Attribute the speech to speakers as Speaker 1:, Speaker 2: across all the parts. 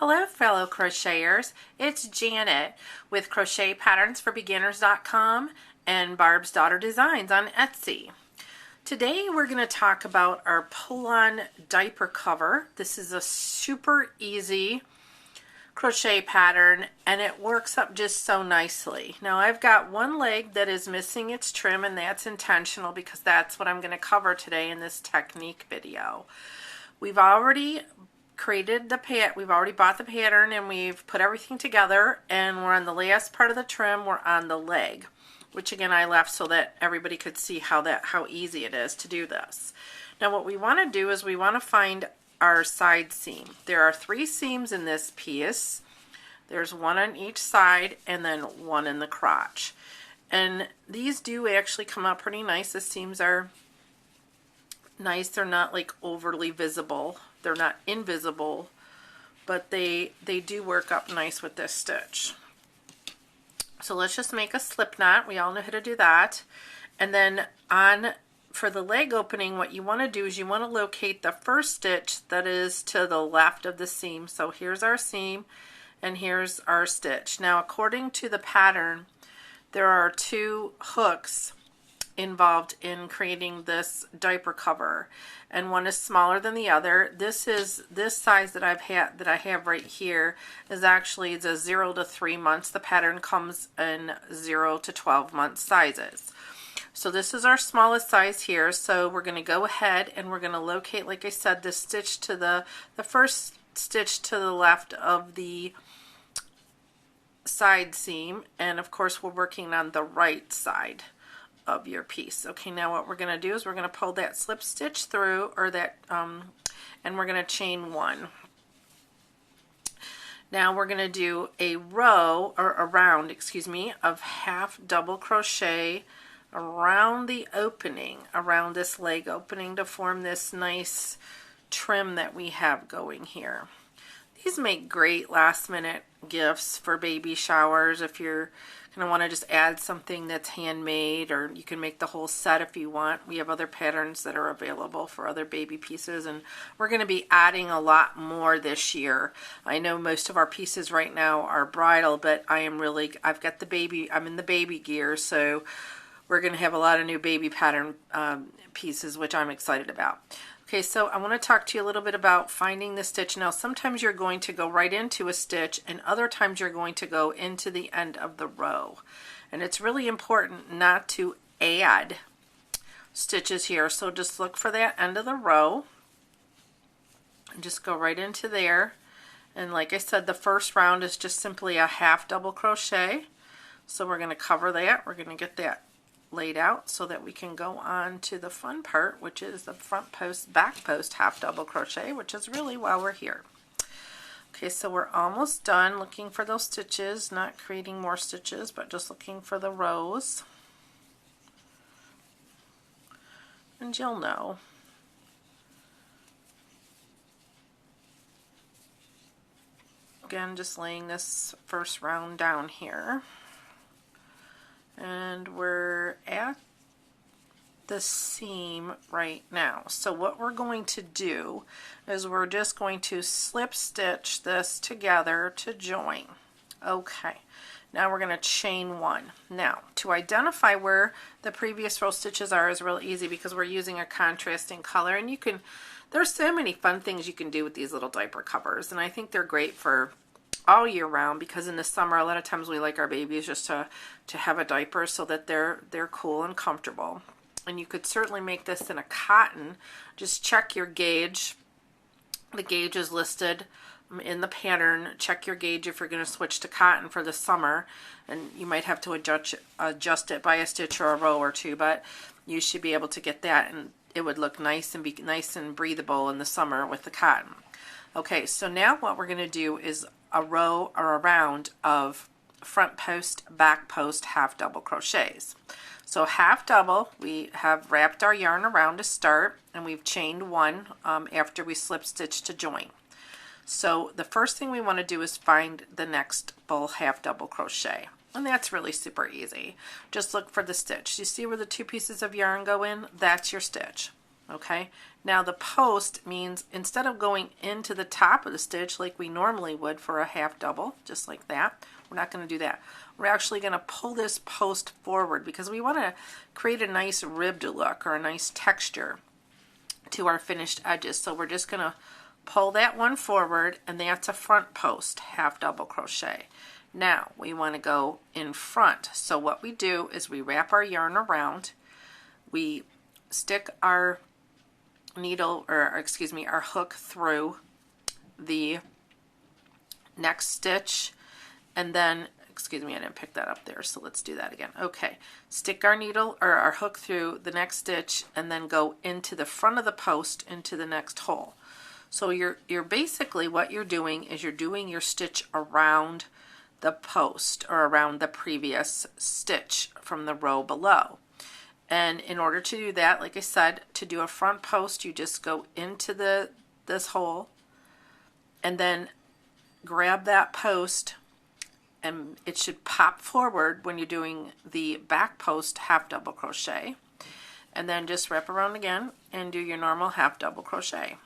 Speaker 1: Hello fellow crocheters, it's Janet with crochetpatternsforbeginners.com and Barb's Daughter Designs on Etsy. Today we're going to talk about our pull-on diaper cover. This is a super easy crochet pattern and it works up just so nicely. Now I've got one leg that is missing its trim, and that's intentional because that's what I'm going to cover today in this technique video. We've already created the we've already bought the pattern and we've put everything together, and we're on the last part of the trim. We're on the leg, which again I left so that everybody could see how easy it is to do this. Now what we want to do is we want to find our side seam. There are 3 seams in this piece. There's one on each side and then one in the crotch, and these do actually come out pretty nice. The seams are nice. They're not like overly visible. They're not invisible, but they do work up nice with this stitch. So let's just make a slip knot. We all know how to do that. And then for the leg opening, what you want to do is you want to locate the first stitch that is to the left of the seam. So here's our seam and here's our stitch. Now according to the pattern, there are 2 hooks involved in creating this diaper cover, and one is smaller than the other. This size that I have right here is actually the 0 to 3 months. The pattern comes in 0 to 12 month sizes. So this is our smallest size here. So we're going to go ahead and we're going to locate, like I said, the stitch to the first stitch to the left of the side seam, and of course we're working on the right side of your piece. Okay, now what we're going to do is we're going to pull that slip stitch through, or that and we're going to chain 1. Now we're going to do a row, or a round, excuse me, of half double crochet around the opening, around this leg opening, to form this nice trim that we have going here. These make great last minute gifts for baby showers if you're going to want to just add something that's handmade, or you can make the whole set if you want. We have other patterns that are available for other baby pieces, and we're going to be adding a lot more this year. I know most of our pieces right now are bridal, but I've got the baby, I'm in the baby gear, so we're going to have a lot of new baby pattern pieces, which I'm excited about. Okay, so I want to talk to you a little bit about finding the stitch. Now sometimes you're going to go right into a stitch, and other times you're going to go into the end of the row. And it's really important not to add stitches here. So just look for that end of the row and just go right into there. And like I said, the first round is just simply a half double crochet. So we're going to cover that. We're going to get that laid out so that we can go on to the fun part, which is the front post, back post half double crochet, which is really why we're here. Okay, so we're almost done looking for those stitches, not creating more stitches, but just looking for the rows. And you'll know. Again, just laying this first round down here. And we're at the seam right now. So what we're going to do is we're just going to slip stitch this together to join. Okay, now we're going to chain 1. Now to identify where the previous row stitches are is real easy because we're using a contrasting color, and there's so many fun things you can do with these little diaper covers, and I think they're great for all year round, because in the summer a lot of times we like our babies just to have a diaper so that they're cool and comfortable. And you could certainly make this in a cotton. Just check your gauge. The gauge is listed in the pattern. Check your gauge if you're going to switch to cotton for the summer, and you might have to adjust it by a stitch or a row or 2, but you should be able to get that, and it would look nice and be nice and breathable in the summer with the cotton. Okay, so now what we're going to do is a row or a round of front post, back post half double crochets. So half double, we have wrapped our yarn around to start, and we've chained 1 after we slip stitch to join. So the first thing we want to do is find the next full half double crochet, and that's really super easy. Just look for the stitch. You see where the 2 pieces of yarn go in? That's your stitch. Okay, Now the post means instead of going into the top of the stitch like we normally would for a half double, just like that, we're not going to do that. We're actually going to pull this post forward because we want to create a nice ribbed look or a nice texture to our finished edges. So we're just going to pull that one forward, and that's a front post, half double crochet. Now we want to go in front. So what we do is we wrap our yarn around, we stick our needle, or excuse me, our hook through the next stitch, and then, excuse me, I didn't pick that up there, so let's do that again. Okay, stick our needle or our hook through the next stitch and then go into the front of the post into the next hole. So you're basically, what you're doing is you're doing your stitch around the post or around the previous stitch from the row below. And in order to do that, like I said, to do a front post, you just go into this hole and then grab that post, and it should pop forward when you're doing the back post half double crochet, and then just wrap around again and do your normal half double crochet.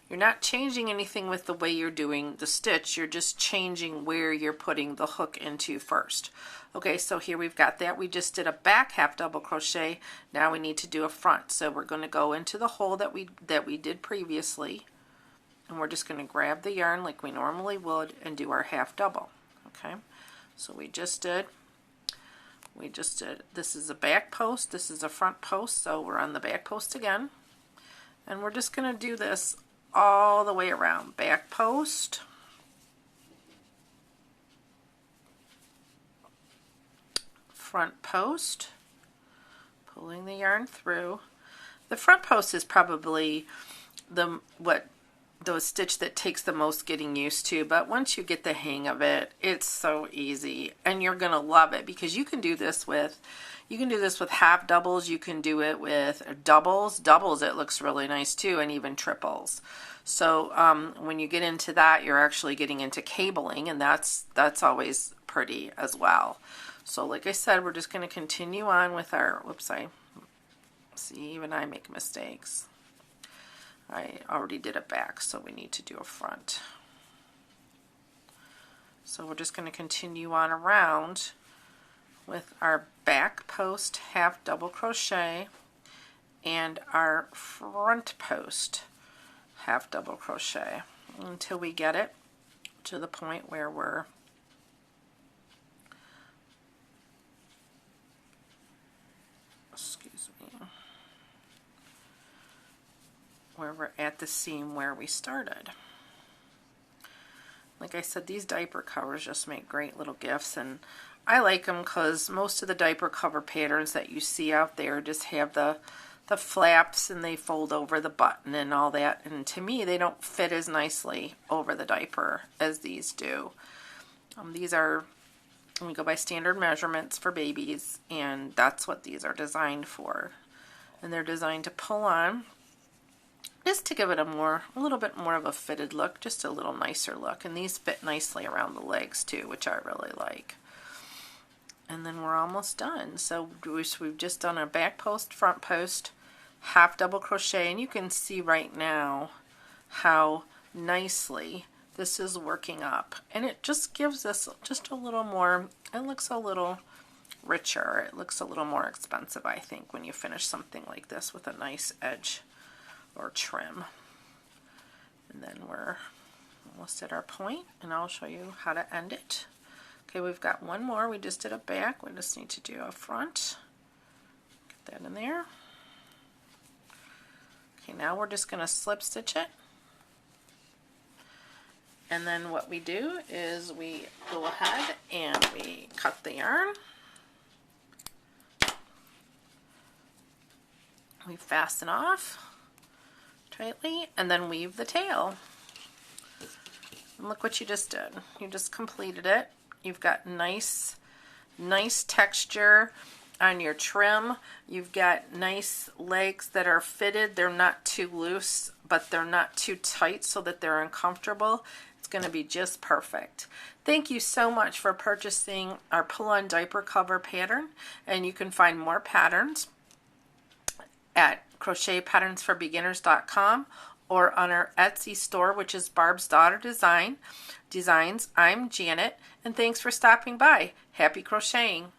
Speaker 1: You're not changing anything with the way you're doing the stitch, you're just changing where you're putting the hook into first. Okay, so here we've got that. We just did a back half double crochet. Now we need to do a front. So we're going to go into the hole that we did previously, and we're just going to grab the yarn like we normally would and do our half double. Okay, so we just did, this is a back post, this is a front post, so we're on the back post again, and we're just going to do this all the way around. Back post, front post, pulling the yarn through. The front post is probably the stitch that takes the most getting used to, but once you get the hang of it, it's so easy and you're gonna love it, because you can do this with half doubles, you can do it with doubles. It looks really nice too, and even triples. So when you get into that, you're actually getting into cabling, and that's always pretty as well. So like I said, we're just going to continue on with our, even I make mistakes. I already did a back, so we need to do a front. So we're just going to continue on around with our back post half double crochet and our front post half double crochet until we get it to the point where we're where we're at the seam where we started. Like I said, these diaper covers just make great little gifts, and I like them because most of the diaper cover patterns that you see out there just have the flaps, and they fold over the button and all that, and to me they don't fit as nicely over the diaper as these do. These are, we go by standard measurements for babies, and that's what these are designed for. And they're designed to pull on, just to give it a little bit more of a fitted look, just a little nicer look. And these fit nicely around the legs too, which I really like. And then we're almost done. So we've just done a back post, front post, half double crochet, and you can see right now how nicely this is working up. And it just gives us just a little more, it looks a little richer, it looks a little more expensive, I think, when you finish something like this with a nice edge or trim. And then we're almost at our point, and I'll show you how to end it. Okay, we've got one more. We just did a back, we just need to do a front. Get that in there. Okay, now we're just going to slip stitch it. And then what we do is we go ahead and we cut the yarn. We fasten off tightly and then weave the tail. And look what you just did. You just completed it. You've got nice texture on your trim. You've got nice legs that are fitted. They're not too loose, but they're not too tight so that they're uncomfortable. It's going to be just perfect. Thank you so much for purchasing our pull-on diaper cover pattern, and you can find more patterns at crochetpatternsforbeginners.com or on our Etsy store, which is Barb's Daughter Designs. I'm Janet, and thanks for stopping by. Happy crocheting!